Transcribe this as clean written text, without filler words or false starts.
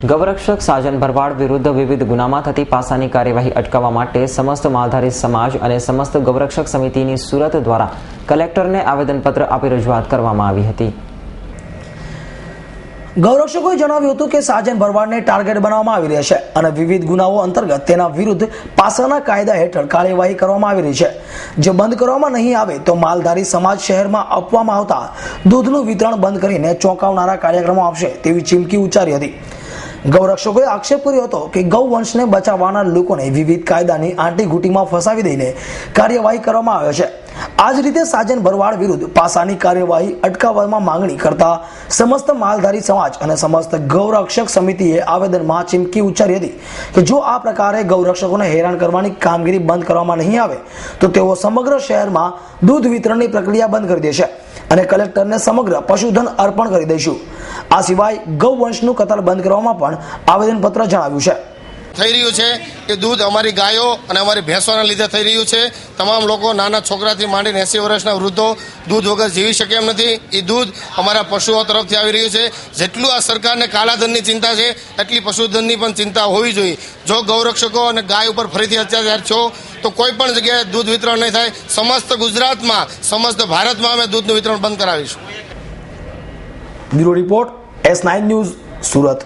ગૌરક્ષક સાજન ભરવાડ વિરુદ્ધ વિવિધ ગુનામાં થતી પાસાની કાર્યવાહી અટકાવવા માટે સમસ્ત માલધારી સમાજ અને સમસ્ત ગૌરક્ષક સમિતિની સુરત દ્વારા કલેક્ટરને આવેદનપત્ર આપી રજૂઆત કરવામાં આવી હતી। ગૌરક્ષકોએ જણાવ્યું હતું કે સાજન ભરવાડને ટાર્ગેટ બનાવવામાં આવી રહ્યા છે અને વિવિધ ગુનાઓ અંતર્ગત તેના વિરુદ્ધ પાસાના કાયદા હેઠળ કાર્યવાહી કરવામાં આવી રહી છે। જો બંધ કરવામાં નહીં આવે તો માલધારી સમાજ શહેરમાં આપવામાં આવતા દૂધનું વિતરણ બંધ કરીને ચોંકાવનારા કાર્યક્રમો આપશે તેવી ચીમકી ઉચ્ચારી હતી। ગૌરક્ષકોએ આક્ષેપ કર્યો હતો કે ગૌવંશને બચાવવાના લોકોને વિવિધ કાયદાની આંટીઘૂંટીમાં ફસાવી દઈને કાર્યવાહી કરવામાં આવે છે। આ જ રીતે સાજન ભરવાડ વિરુદ્ધ પાસાની કાર્યવાહી અટકાવવામાં માંગણી કરતા સમસ્ત માલધારી સમાજ અને સમસ્ત ગૌરક્ષક સમિતિએ આવેદનમાં ચીમકી ઉચ્ચારી હતી કે જો આ પ્રકારે ગૌરક્ષકોને હેરાન કરવાની કામગીરી બંધ કરવામાં નહીં આવે તો તેઓ સમગ્ર શહેરમાં દૂધ વિતરણની પ્રક્રિયા બંધ કરી દેશે અને કલેક્ટરને સમગ્ર પશુધન અર્પણ કરી દઈશું। આ સિવાય ગૌવંશનું કતલ બંધ કરવામાં પણ આવેદનપત્ર જણાવ્યું છે। થઈ રહ્યું છે કે દૂધ અમારી ગાયો અને અમારી ભેંસોના લીધે થઈ રહ્યું છે। તમામ લોકો નાના છોકરાથી માંડીને 80 વર્ષના વૃદ્ધો દૂધ વગર જીવી શકે એમ નથી। એ દૂધ અમારા પશુઓ તરફથી આવી રહ્યું છે। જેટલું આ સરકારને કાલાધનની ચિંતા છે એટલી પશુધનની પણ ચિંતા હોવી જોઈએ। જો ગૌરક્ષકો અને ગાય ઉપર ફરીથી અત્યાચાર છો તો કોઈ પણ જગ્યાએ દૂધ વિતરણ નહીં થાય। સમસ્ત ગુજરાતમાં સમસ્ત ભારતમાં અમે દૂધનું વિતરણ બંધ કરાવીશું। Bureau report S9 news Surat.